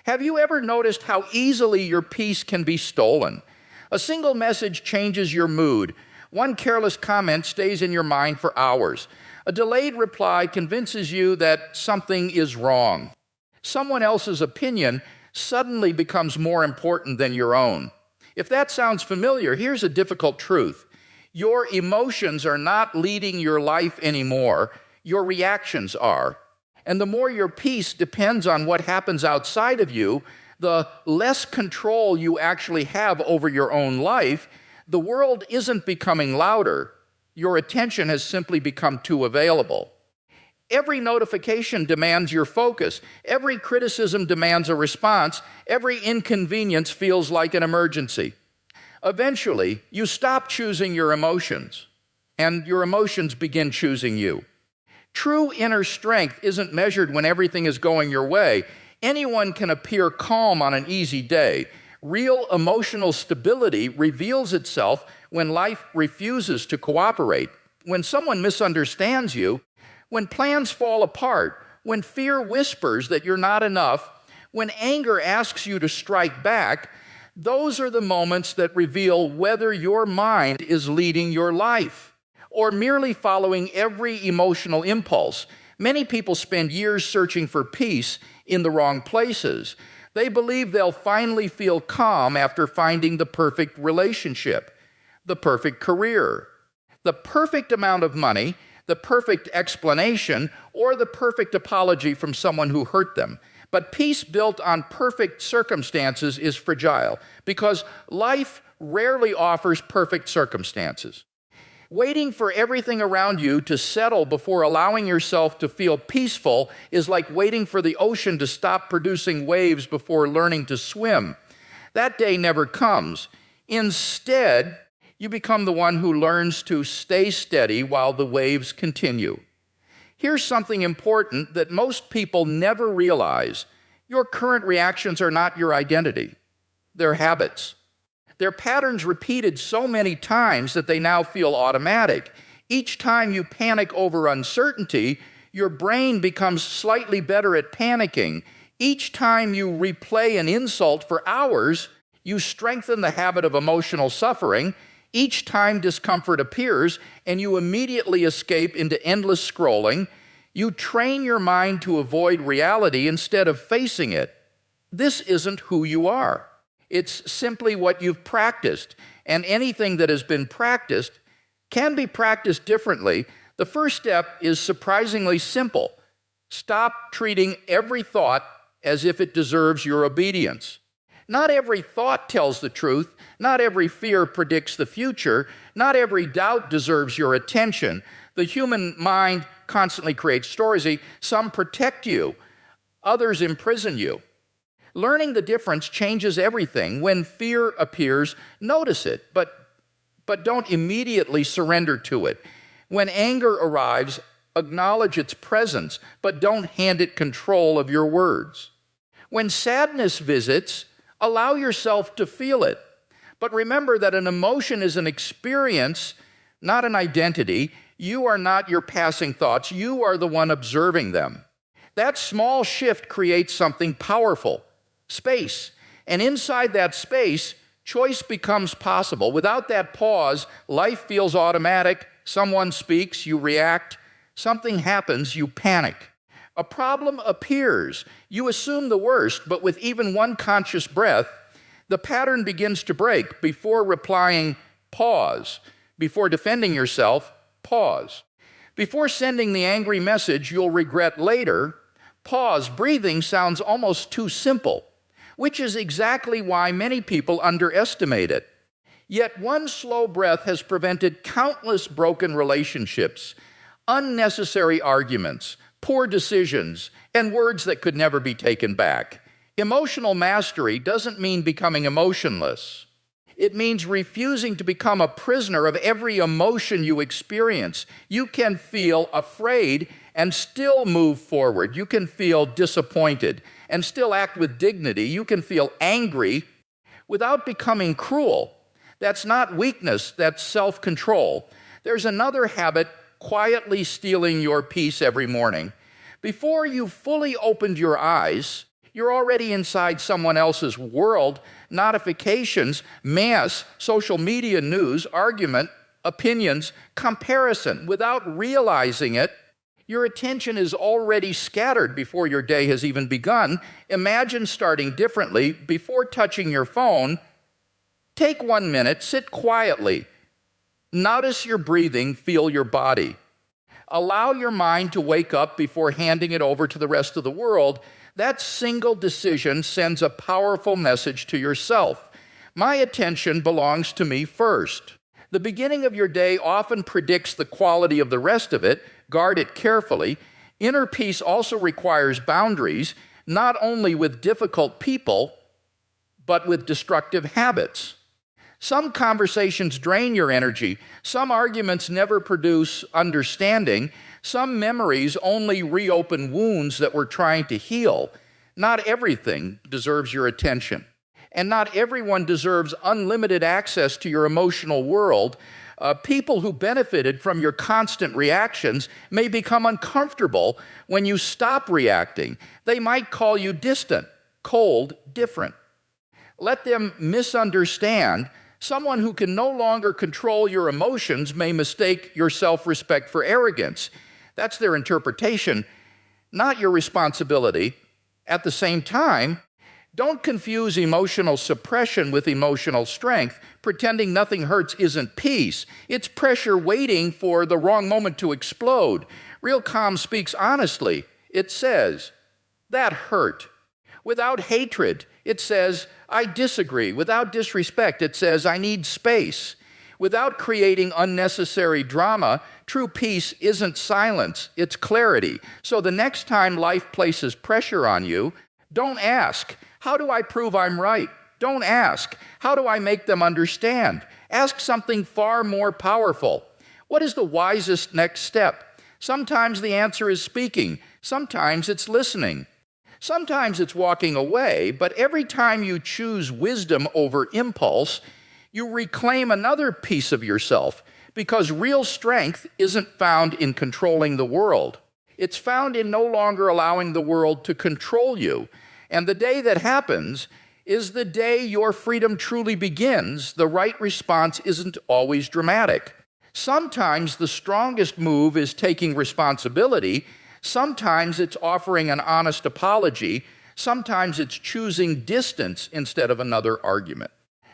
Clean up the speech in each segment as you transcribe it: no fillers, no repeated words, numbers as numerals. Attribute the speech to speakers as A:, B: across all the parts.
A: Have you ever noticed how easily your peace can be stolen? A single message changes your mood. One careless comment stays in your mind for hours. A delayed reply convinces you that something is wrong. Someone else's opinion suddenly becomes more important than your own. If that sounds familiar, here's a difficult truth. Your emotions are not leading your life anymore. Your reactions are. And the more your peace depends on what happens outside of you, the less control you actually have over your own life. The world isn't becoming louder. Your attention has simply become too available. Every notification demands your focus. Every criticism demands a response. Every inconvenience feels like an emergency. Eventually, you stop choosing your emotions, and your emotions begin choosing you. True inner strength isn't measured when everything is going your way. Anyone can appear calm on an easy day. Real emotional stability reveals itself when life refuses to cooperate, when someone misunderstands you, when plans fall apart, when fear whispers that you're not enough, when anger asks you to strike back. Those are the moments that reveal whether your mind is leading your life or merely following every emotional impulse. Many people spend years searching for peace in the wrong places. They believe they'll finally feel calm after finding the perfect relationship, the perfect career, the perfect amount of money, the perfect explanation, or the perfect apology from someone who hurt them. But peace built on perfect circumstances is fragile because life rarely offers perfect circumstances. Waiting for everything around you to settle before allowing yourself to feel peaceful is like waiting for the ocean to stop producing waves before learning to swim. That day never comes. Instead, you become the one who learns to stay steady while the waves continue. Here's something important that most people never realize. Your current reactions are not your identity. They're habits. They're patterns repeated so many times that they now feel automatic. Each time you panic over uncertainty, your brain becomes slightly better at panicking. Each time you replay an insult for hours, you strengthen the habit of emotional suffering. Each time discomfort appears and you immediately escape into endless scrolling, you train your mind to avoid reality instead of facing it. This isn't who you are. It's simply what you've practiced, and anything that has been practiced can be practiced differently. The first step is surprisingly simple. Stop treating every thought as if it deserves your obedience. Not every thought tells the truth. Not every fear predicts the future. Not every doubt deserves your attention. The human mind constantly creates stories. Some protect you, others imprison you. Learning the difference changes everything. When fear appears, notice it, but don't immediately surrender to it. When anger arrives, acknowledge its presence, but don't hand it control of your words. When sadness visits, allow yourself to feel it. But remember that an emotion is an experience, not an identity. You are not your passing thoughts. You are the one observing them. That small shift creates something powerful. Space. And inside that space, choice becomes possible. Without that pause, life feels automatic. Someone speaks, you react. Something happens, you panic. A problem appears. You assume the worst, but with even one conscious breath, the pattern begins to break. Before replying, pause. Before defending yourself, pause. Before sending the angry message you'll regret later, pause. Breathing sounds almost too simple, which is exactly why many people underestimate it. Yet one slow breath has prevented countless broken relationships, unnecessary arguments, poor decisions, and words that could never be taken back. Emotional mastery doesn't mean becoming emotionless. It means refusing to become a prisoner of every emotion you experience. You can feel afraid and still move forward. You can feel disappointed and still act with dignity. You can feel angry without becoming cruel. That's not weakness, that's self-control. There's another habit quietly stealing your peace every morning. Before you fully opened your eyes, You're already inside someone else's world, notifications, mass, social media news, argument, opinions, comparison. Without realizing it, your attention is already scattered before your day has even begun. Imagine starting differently. Before touching your phone, take 1 minute, sit quietly. Notice your breathing, feel your body. Allow your mind to wake up before handing it over to the rest of the world. That single decision sends a powerful message to yourself. My attention belongs to me first. The beginning of your day often predicts the quality of the rest of it. Guard it carefully. Inner peace also requires boundaries, not only with difficult people, but with destructive habits. Some conversations drain your energy. Some arguments never produce understanding. Some memories only reopen wounds that we're trying to heal. Not everything deserves your attention. And not everyone deserves unlimited access to your emotional world. People who benefited from your constant reactions may become uncomfortable when you stop reacting. They might call you distant, cold, different. Let them misunderstand. Someone who can no longer control your emotions may mistake your self-respect for arrogance. That's their interpretation, not your responsibility. At the same time, don't confuse emotional suppression with emotional strength. Pretending nothing hurts isn't peace. It's pressure waiting for the wrong moment to explode. Real calm speaks honestly. It says, "That hurt." Without hatred, it says, "I disagree." Without disrespect, it says, "I need space." Without creating unnecessary drama, true peace isn't silence, it's clarity. So the next time life places pressure on you, don't ask, "How do I prove I'm right?" Don't ask, "How do I make them understand?" Ask something far more powerful. What is the wisest next step? Sometimes the answer is speaking. Sometimes it's listening. Sometimes it's walking away, but every time you choose wisdom over impulse, you reclaim another piece of yourself, because real strength isn't found in controlling the world. It's found in no longer allowing the world to control you. And the day that happens is the day your freedom truly begins. The right response isn't always dramatic. Sometimes the strongest move is taking responsibility. Sometimes it's offering an honest apology. Sometimes it's choosing distance instead of another argument.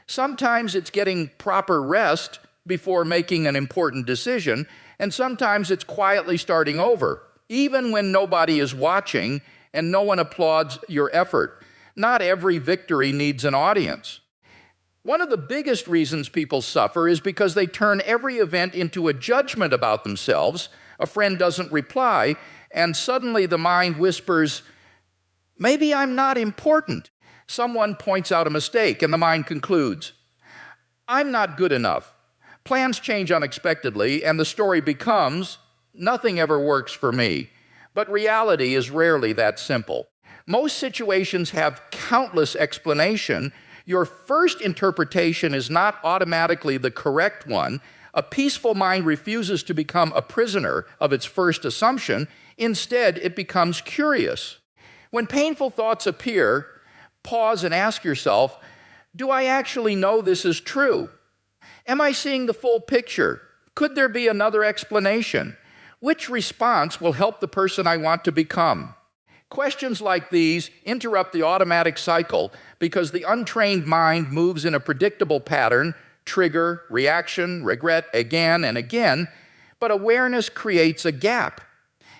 A: Sometimes it's getting proper rest before making an important decision. And sometimes it's quietly starting over, even when nobody is watching and no one applauds your effort. Not every victory needs an audience. One of the biggest reasons people suffer is because they turn every event into a judgment about themselves. A friend doesn't reply, and suddenly the mind whispers, "Maybe I'm not important." Someone points out a mistake, and the mind concludes, "I'm not good enough." Plans change unexpectedly, and the story becomes, "Nothing ever works for me." But reality is rarely that simple. Most situations have countless explanations. Your first interpretation is not automatically the correct one. A peaceful mind refuses to become a prisoner of its first assumption. Instead, it becomes curious. When painful thoughts appear, pause and ask yourself, do I actually know this is true? Am I seeing the full picture? Could there be another explanation? Which response will help the person I want to become? Questions like these interrupt the automatic cycle because the untrained mind moves in a predictable pattern, trigger, reaction, regret again and again, but awareness creates a gap.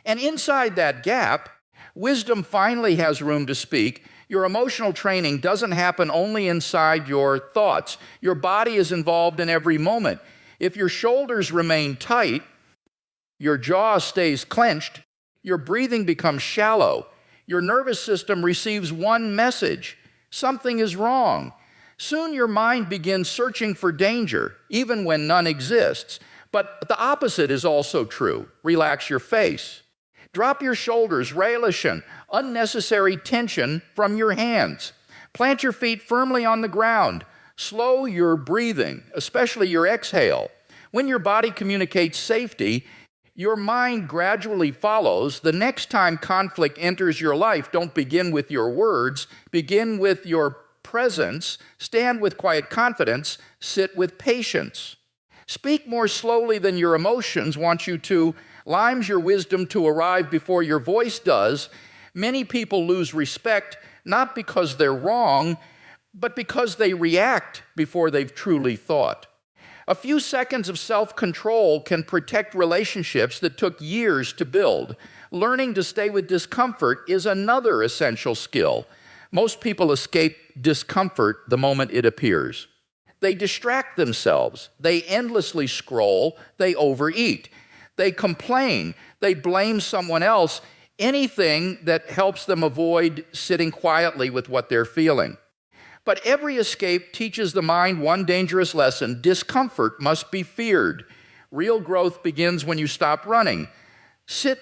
A: And inside that gap, wisdom finally has room to speak. Your emotional training doesn't happen only inside your thoughts. Your body is involved in every moment. If your shoulders remain tight, your jaw stays clenched, your breathing becomes shallow, your nervous system receives one message: something is wrong. Soon your mind begins searching for danger, even when none exists. But the opposite is also true. Relax your face. Drop your shoulders, relation unnecessary tension from your hands. Plant your feet firmly on the ground. Slow your breathing, especially your exhale. When your body communicates safety, Your mind gradually follows. The next time conflict enters your life, don't begin with your words, begin with your presence, stand with quiet confidence, sit with patience. Speak more slowly than your emotions want you to, limes your wisdom to arrive before your voice does. Many people lose respect not because they're wrong, but because they react before they've truly thought. A few seconds of self-control can protect relationships that took years to build. Learning to stay with discomfort is another essential skill. Most people escape discomfort the moment it appears. They distract themselves. They endlessly scroll. They overeat. They complain. They blame someone else. Anything that helps them avoid sitting quietly with what they're feeling. But every escape teaches the mind one dangerous lesson: discomfort must be feared. Real growth begins when you stop running. Sit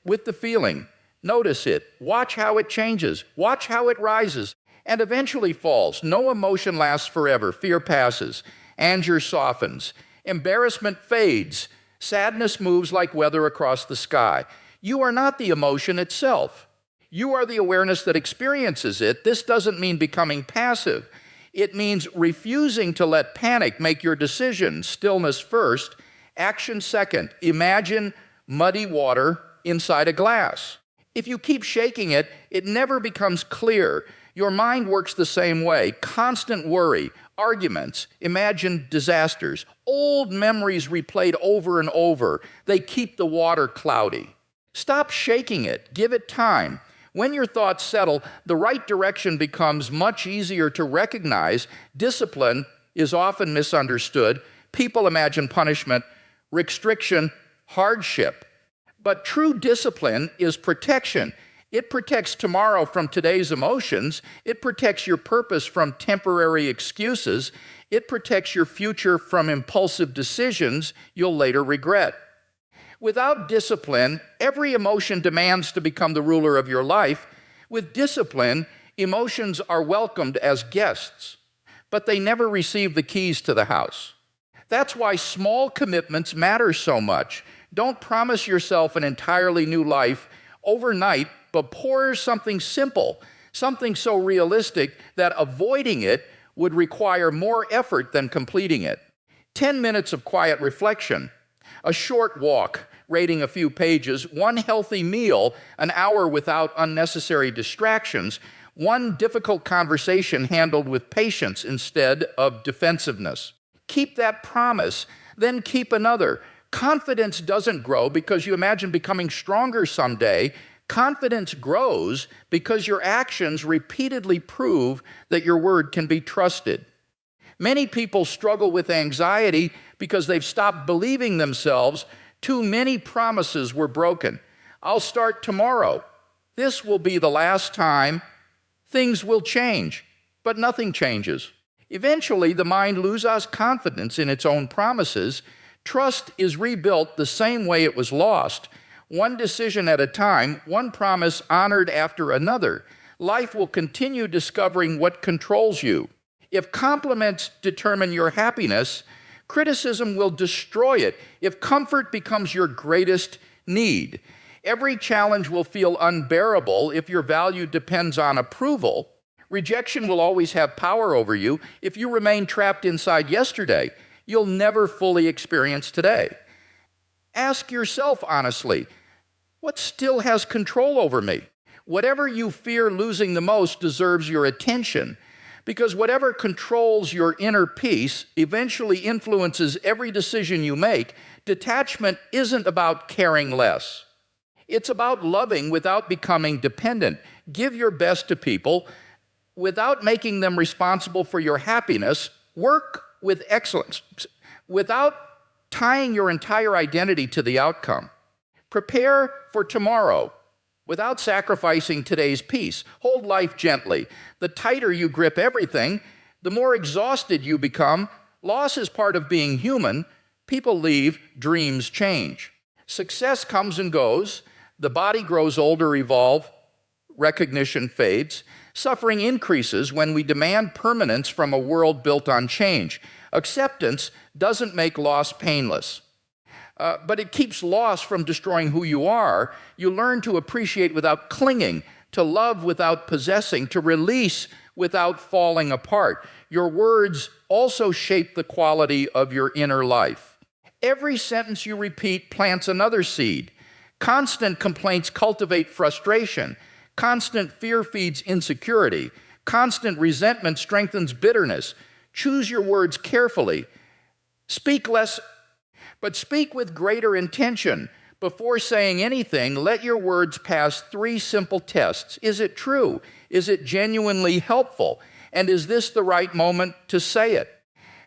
A: with the feeling. Notice it. Watch how it changes. Watch how it rises and eventually falls. No emotion lasts forever. Fear passes. Anger softens. Embarrassment fades. Sadness moves like weather across the sky. You are not the emotion itself. You are the awareness that experiences it. This doesn't mean becoming passive. It means refusing to let panic make your decision. Stillness first, action second. Imagine muddy water inside a glass. If you keep shaking it, it never becomes clear. Your mind works the same way. Constant worry, arguments, imagined disasters, old memories replayed over and over. They keep the water cloudy. Stop shaking it. Give it time. When your thoughts settle, the right direction becomes much easier to recognize. Discipline is often misunderstood. People imagine punishment, restriction, hardship. But true discipline is protection. It protects tomorrow from today's emotions. It protects your purpose from temporary excuses. It protects your future from impulsive decisions you'll later regret. Without discipline, every emotion demands to become the ruler of your life. With discipline, emotions are welcomed as guests, but they never receive the keys to the house. That's why small commitments matter so much. Don't promise yourself an entirely new life overnight, but pour something simple, something so realistic that avoiding it would require more effort than completing it. 10 minutes of quiet reflection, a short walk, reading a few pages, one healthy meal, an hour without unnecessary distractions, one difficult conversation handled with patience instead of defensiveness. Keep that promise, then keep another. Confidence doesn't grow because you imagine becoming stronger someday. Confidence grows because your actions repeatedly prove that your word can be trusted. Many people struggle with anxiety because they've stopped believing themselves. Too many promises were broken. I'll start tomorrow. This will be the last time. Things will change, but nothing changes. Eventually, the mind loses confidence in its own promises. Trust is rebuilt the same way it was lost. One decision at a time, one promise honored after another. Life will continue discovering what controls you. If compliments determine your happiness, criticism will destroy it. If comfort becomes your greatest need, every challenge will feel unbearable if your value depends on approval. Rejection will always have power over you. If you remain trapped inside yesterday, you'll never fully experience today. Ask yourself honestly, what still has control over me? Whatever you fear losing the most deserves your attention, because whatever controls your inner peace eventually influences every decision you make. Detachment isn't about caring less. It's about loving without becoming dependent. Give your best to people without making them responsible for your happiness. Work with excellence without tying your entire identity to the outcome. Prepare for tomorrow without sacrificing today's peace. Hold life gently. The tighter you grip everything, the more exhausted you become. Loss is part of being human. People leave, dreams change. Success comes and goes. The body grows older, evolve. Recognition fades. Suffering increases when we demand permanence from a world built on change. Acceptance doesn't make loss painless. but it keeps loss from destroying who you are. You learn to appreciate without clinging, to love without possessing, to release without falling apart. Your words also shape the quality of your inner life. Every sentence you repeat plants another seed. Constant complaints cultivate frustration. Constant fear feeds insecurity. Constant resentment strengthens bitterness. Choose your words carefully. Speak less, but speak with greater intention. Before saying anything, let your words pass 3 simple tests. Is it true? Is it genuinely helpful? And is this the right moment to say it?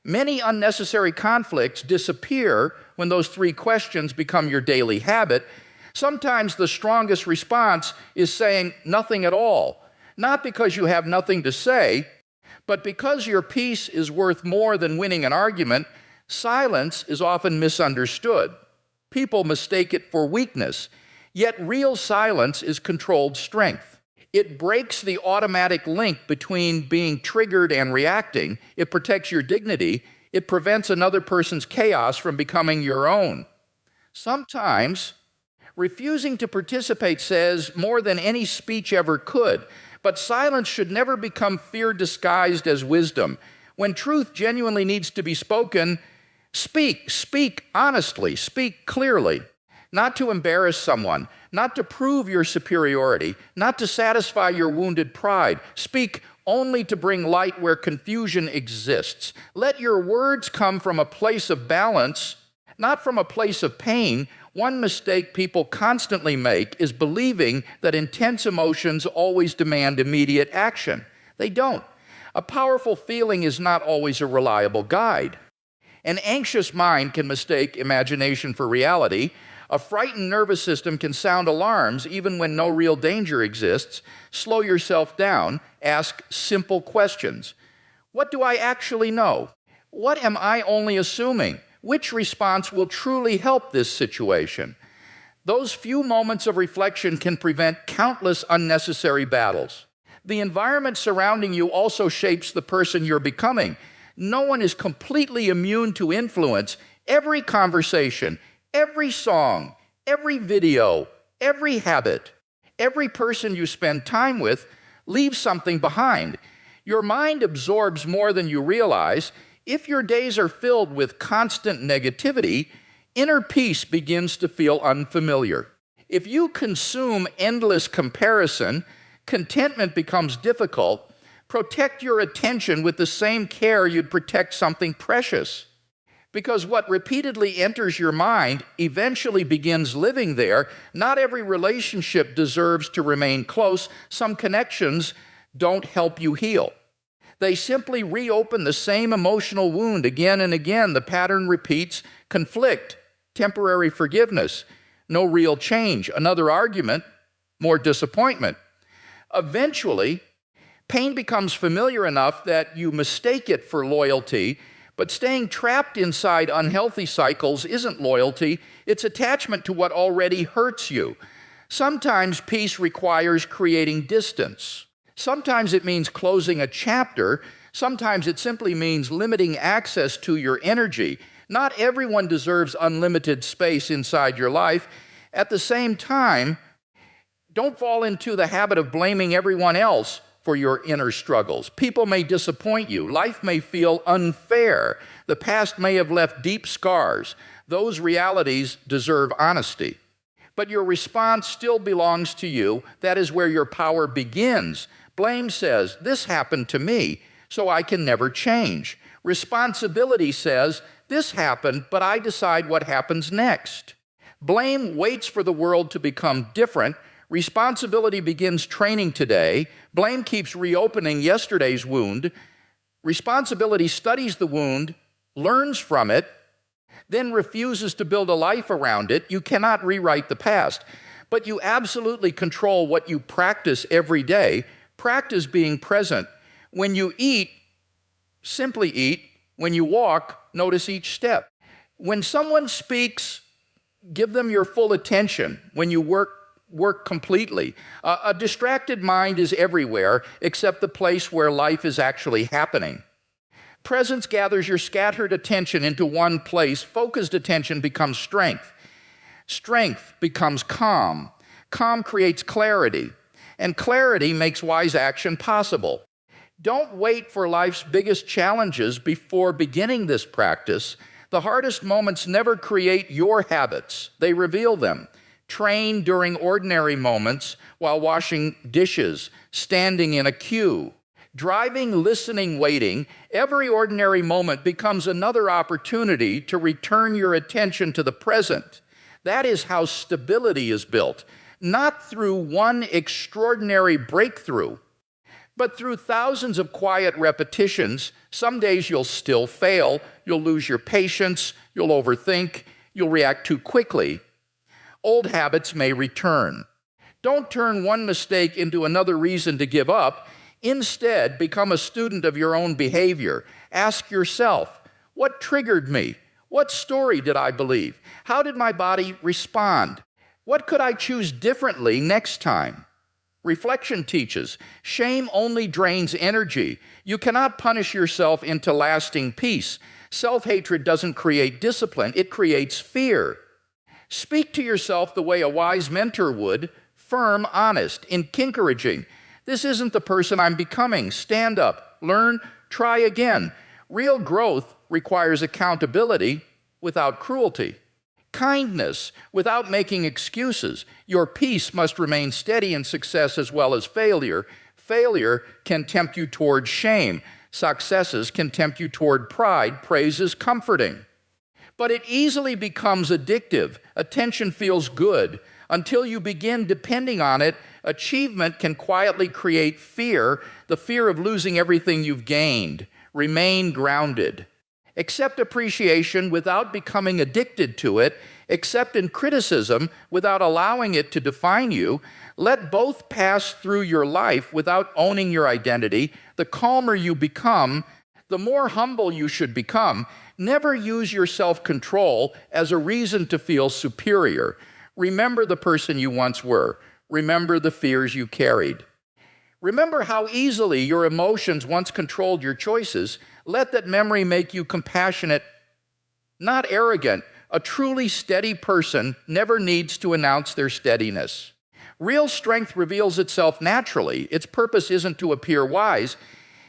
A: Many unnecessary conflicts disappear when those 3 questions become your daily habit. Sometimes the strongest response is saying nothing at all, not because you have nothing to say, but because your peace is worth more than winning an argument. Silence is often misunderstood. People mistake it for weakness, yet real silence is controlled strength. It breaks the automatic link between being triggered and reacting. It protects your dignity. It prevents another person's chaos from becoming your own. Sometimes, refusing to participate says more than any speech ever could, but silence should never become fear disguised as wisdom. When truth genuinely needs to be spoken, speak honestly, speak clearly, not to embarrass someone, not to prove your superiority, not to satisfy your wounded pride. Speak only to bring light where confusion exists. Let your words come from a place of balance, not from a place of pain. One mistake people constantly make is believing that intense emotions always demand immediate action. They don't. A powerful feeling is not always a reliable guide. An anxious mind can mistake imagination for reality. A frightened nervous system can sound alarms even when no real danger exists. Slow yourself down. Ask simple questions. What do I actually know? What am I only assuming? Which response will truly help this situation? Those few moments of reflection can prevent countless unnecessary battles. The environment surrounding you also shapes the person you're becoming. No one is completely immune to influence. Every conversation, every song, every video, every habit, every person you spend time with leaves something behind. Your mind absorbs more than you realize. If your days are filled with constant negativity, inner peace begins to feel unfamiliar. If you consume endless comparison, contentment becomes difficult. Protect your attention with the same care you'd protect something precious. Because what repeatedly enters your mind eventually begins living there. Not every relationship deserves to remain close. Some connections don't help you heal. They simply reopen the same emotional wound again and again. The pattern repeats: conflict, temporary forgiveness, no real change, another argument, more disappointment. Eventually, pain becomes familiar enough that you mistake it for loyalty, but staying trapped inside unhealthy cycles isn't loyalty, it's attachment to what already hurts you. Sometimes peace requires creating distance. Sometimes it means closing a chapter. Sometimes it simply means limiting access to your energy. Not everyone deserves unlimited space inside your life. At the same time, don't fall into the habit of blaming everyone else for your inner struggles. People may disappoint you. Life may feel unfair. The past may have left deep scars. Those realities deserve honesty. But your response still belongs to you. That is where your power begins. Blame says, "This happened to me, so I can never change." Responsibility says, "This happened, but I decide what happens next." Blame waits for the world to become different. Responsibility begins training today. Blame keeps reopening yesterday's wound. Responsibility studies the wound, learns from it, then refuses to build a life around it. You cannot rewrite the past, but you absolutely control what you practice every day. Practice being present. When you eat, simply eat. When you walk, notice each step. When someone speaks, give them your full attention. When you work completely. A distracted mind is everywhere except the place where life is actually happening. Presence gathers your scattered attention into one place. Focused attention becomes strength. Strength becomes calm. Calm creates clarity, and clarity makes wise action possible. Don't wait for life's biggest challenges before beginning this practice. The hardest moments never create your habits, they reveal them. Train during ordinary moments while washing dishes, standing in a queue. Driving, listening, waiting, every ordinary moment becomes another opportunity to return your attention to the present. That is how stability is built, not through one extraordinary breakthrough, but through thousands of quiet repetitions. Some days you'll still fail, you'll lose your patience, you'll overthink, you'll react too quickly. Old habits may return. Don't turn one mistake into another reason to give up. Instead, become a student of your own behavior. Ask yourself, what triggered me? What story did I believe? How did my body respond? What could I choose differently next time? Reflection teaches, shame only drains energy. You cannot punish yourself into lasting peace. Self-hatred doesn't create discipline, it creates fear. Speak to yourself the way a wise mentor would, firm, honest, encouraging. This isn't the person I'm becoming. Stand up, learn, try again. Real growth requires accountability without cruelty. Kindness without making excuses. Your peace must remain steady in success as well as failure. Failure can tempt you toward shame. Successes can tempt you toward pride. Praise is comforting. But it easily becomes addictive. Attention feels good. Until you begin depending on it, achievement can quietly create fear, the fear of losing everything you've gained. Remain grounded. Accept appreciation without becoming addicted to it. Accept criticism without allowing it to define you. Let both pass through your life without owning your identity. The calmer you become, the more humble you should become. Never use your self-control as a reason to feel superior. Remember the person you once were. Remember the fears you carried. Remember how easily your emotions once controlled your choices. Let that memory make you compassionate, not arrogant. A truly steady person never needs to announce their steadiness. Real strength reveals itself naturally. Its purpose isn't to appear wise.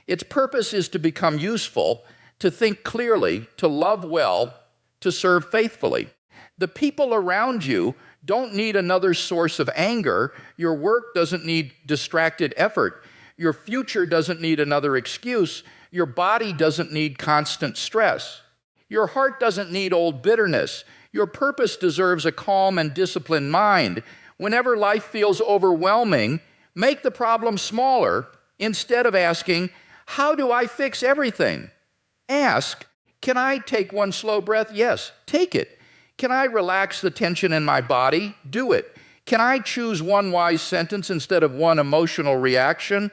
A: Its purpose is to become useful, to think clearly, to love well, to serve faithfully. The people around you don't need another source of anger. Your work doesn't need distracted effort. Your future doesn't need another excuse. Your body doesn't need constant stress. Your heart doesn't need old bitterness. Your purpose deserves a calm and disciplined mind. Whenever life feels overwhelming, make the problem smaller. Instead of asking, how do I fix everything? Ask, can I take one slow breath? Yes, take it. Can I relax the tension in my body? Do it. Can I choose one wise sentence instead of one emotional reaction?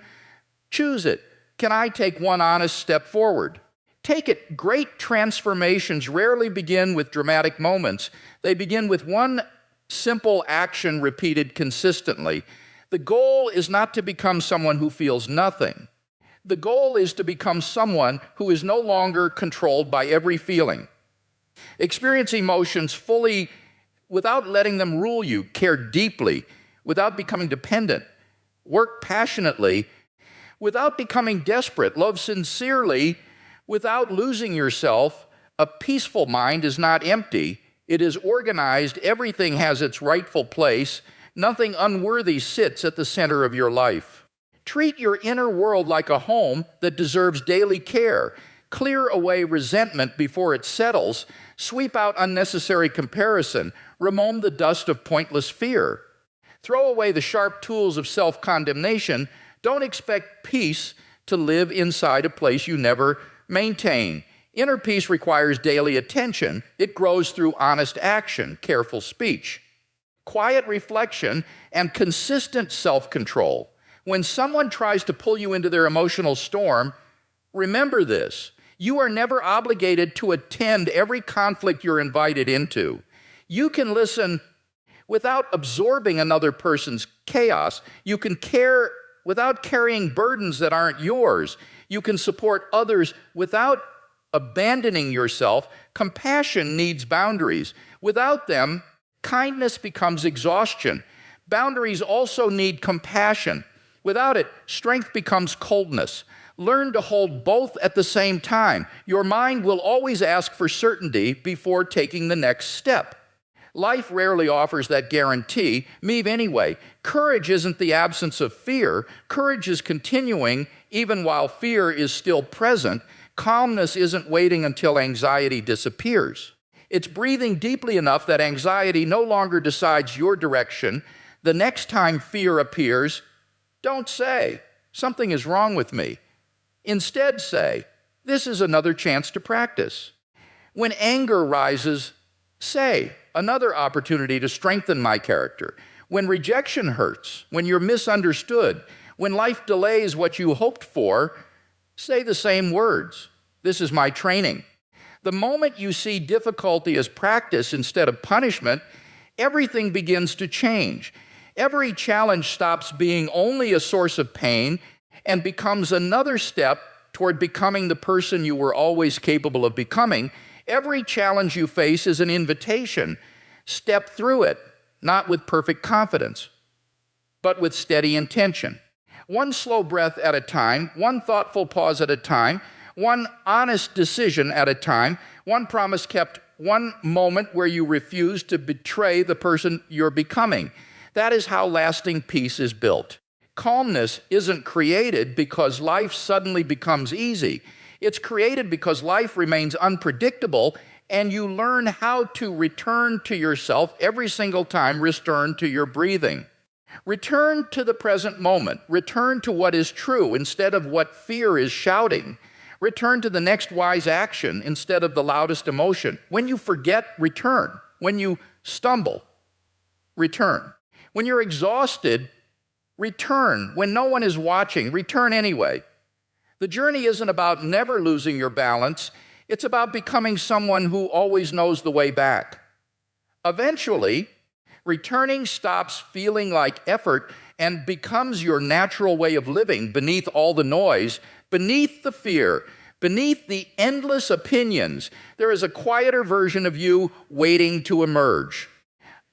A: Choose it. Can I take one honest step forward? Take it. Great transformations rarely begin with dramatic moments. They begin with one simple action repeated consistently. The goal is not to become someone who feels nothing. The goal is to become someone who is no longer controlled by every feeling. Experience emotions fully without letting them rule you. Care deeply without becoming dependent. Work passionately without becoming desperate. Love sincerely without losing yourself. A peaceful mind is not empty. It is organized. Everything has its rightful place. Nothing unworthy sits at the center of your life. Treat your inner world like a home that deserves daily care. Clear away resentment before it settles. Sweep out unnecessary comparison. Remove the dust of pointless fear. Throw away the sharp tools of self-condemnation. Don't expect peace to live inside a place you never maintain. Inner peace requires daily attention. It grows through honest action, careful speech, quiet reflection, and consistent self-control. When someone tries to pull you into their emotional storm, remember this. You are never obligated to attend every conflict you're invited into. You can listen without absorbing another person's chaos. You can care without carrying burdens that aren't yours. You can support others without abandoning yourself. Compassion needs boundaries. Without them, kindness becomes exhaustion. Boundaries also need compassion. Without it, strength becomes coldness. Learn to hold both at the same time. Your mind will always ask for certainty before taking the next step. Life rarely offers that guarantee. Move anyway. Courage isn't the absence of fear. Courage is continuing even while fear is still present. Calmness isn't waiting until anxiety disappears. It's breathing deeply enough that anxiety no longer decides your direction. The next time fear appears, don't say, "Something is wrong with me." Instead say, "This is another chance to practice." When anger rises, say, "Another opportunity to strengthen my character." When rejection hurts, when you're misunderstood, when life delays what you hoped for, say the same words. "This is my training." The moment you see difficulty as practice instead of punishment, everything begins to change. Every challenge stops being only a source of pain and becomes another step toward becoming the person you were always capable of becoming. Every challenge you face is an invitation. Step through it, not with perfect confidence, but with steady intention. One slow breath at a time, one thoughtful pause at a time, one honest decision at a time, one promise kept, one moment where you refuse to betray the person you're becoming. That is how lasting peace is built. Calmness isn't created because life suddenly becomes easy. It's created because life remains unpredictable, and you learn how to return to yourself every single time. Return to your breathing. Return to the present moment. Return to what is true instead of what fear is shouting. Return to the next wise action instead of the loudest emotion. When you forget, return. When you stumble, return. When you're exhausted, return. When no one is watching, return anyway. The journey isn't about never losing your balance. It's about becoming someone who always knows the way back. Eventually, returning stops feeling like effort and becomes your natural way of living beneath all the noise, beneath the fear, beneath the endless opinions. There is a quieter version of you waiting to emerge.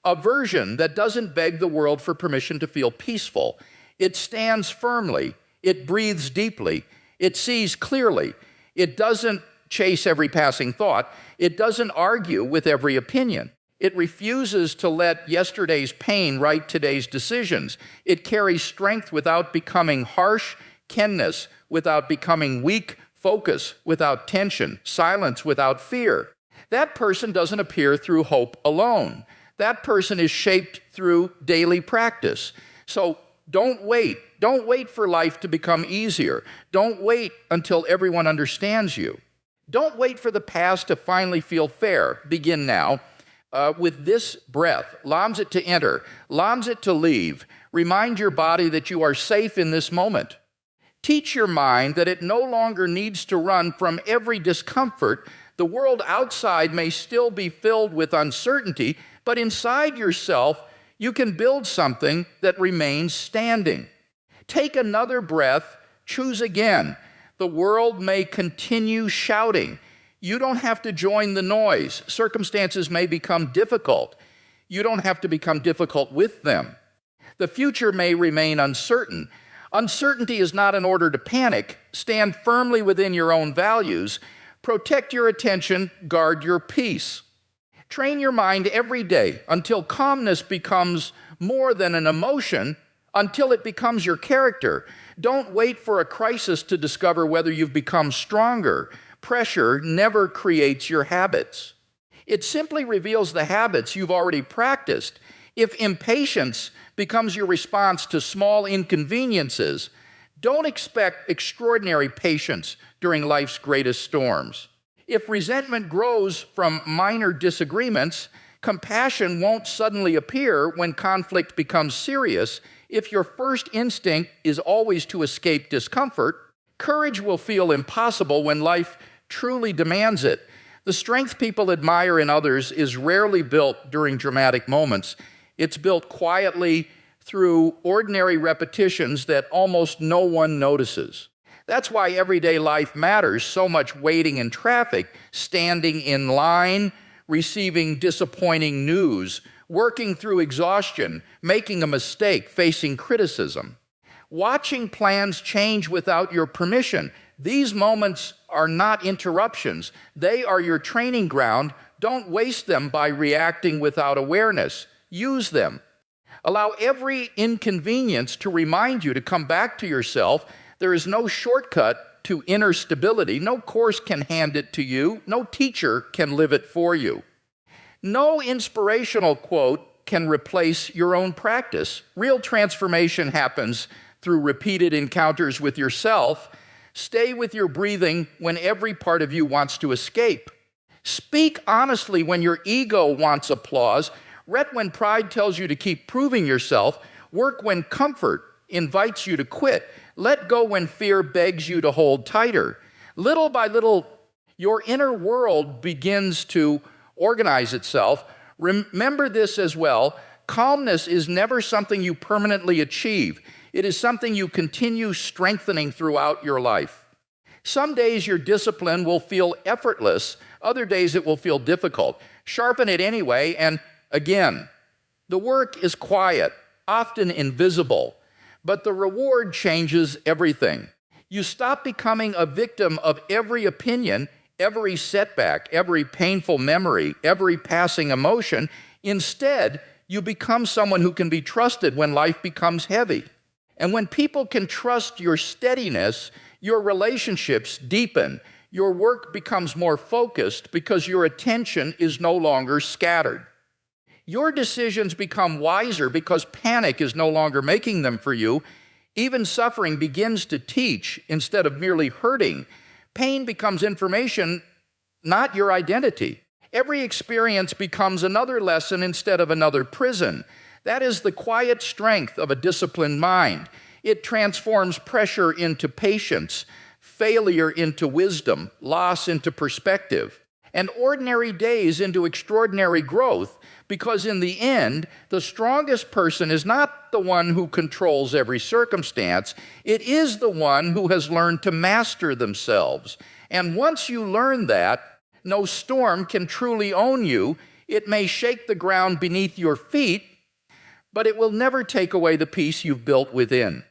A: A version that doesn't beg the world for permission to feel peaceful. It stands firmly. It breathes deeply. It sees clearly. It doesn't chase every passing thought. It doesn't argue with every opinion. It refuses to let yesterday's pain write today's decisions. It carries strength without becoming harsh, kenness without becoming weak, focus without tension, silence without fear. That person doesn't appear through hope alone. That person is shaped through daily practice. So don't wait. Don't wait for life to become easier. Don't wait until everyone understands you. Don't wait for the past to finally feel fair. Begin now with this breath. Allows it to enter. Allows it to leave. Remind your body that you are safe in this moment. Teach your mind that it no longer needs to run from every discomfort. The world outside may still be filled with uncertainty, but inside yourself, you can build something that remains standing. Take another breath. Choose again. The world may continue shouting. You don't have to join the noise. Circumstances may become difficult. You don't have to become difficult with them. The future may remain uncertain. Uncertainty is not an order to panic. Stand firmly within your own values. Protect your attention. Guard your peace. Train your mind every day until calmness becomes more than an emotion, until it becomes your character. Don't wait for a crisis to discover whether you've become stronger. Pressure never creates your habits. It simply reveals the habits you've already practiced. If impatience becomes your response to small inconveniences, don't expect extraordinary patience during life's greatest storms. If resentment grows from minor disagreements, compassion won't suddenly appear when conflict becomes serious. If your first instinct is always to escape discomfort, courage will feel impossible when life truly demands it. The strength people admire in others is rarely built during dramatic moments. It's built quietly through ordinary repetitions that almost no one notices. That's why everyday life matters so much: waiting in traffic, standing in line, receiving disappointing news, working through exhaustion, making a mistake, facing criticism. Watching plans change without your permission. These moments are not interruptions. They are your training ground. Don't waste them by reacting without awareness. Use them. Allow every inconvenience to remind you to come back to yourself. There is no shortcut to inner stability. No course can hand it to you. No teacher can live it for you. No inspirational quote can replace your own practice. Real transformation happens through repeated encounters with yourself. Stay with your breathing when every part of you wants to escape. Speak honestly when your ego wants applause. Ret when pride tells you to keep proving yourself. Work when comfort invites you to quit. Let go when fear begs you to hold tighter. Little by little, your inner world begins to organize itself. Remember this as well: calmness is never something you permanently achieve. It is something you continue strengthening throughout your life. Some days your discipline will feel effortless. Other days it will feel difficult. Sharpen it anyway, and again, the work is quiet, often invisible, but the reward changes everything. You stop becoming a victim of every opinion, every setback, every painful memory, every passing emotion. Instead, you become someone who can be trusted when life becomes heavy. And when people can trust your steadiness, your relationships deepen. Your work becomes more focused because your attention is no longer scattered. Your decisions become wiser because panic is no longer making them for you. Even suffering begins to teach instead of merely hurting. Pain becomes information, not your identity. Every experience becomes another lesson instead of another prison. That is the quiet strength of a disciplined mind. It transforms pressure into patience, failure into wisdom, loss into perspective, and ordinary days into extraordinary growth, because in the end, the strongest person is not the one who controls every circumstance. It is the one who has learned to master themselves. And once you learn that, no storm can truly own you. It may shake the ground beneath your feet, but it will never take away the peace you've built within.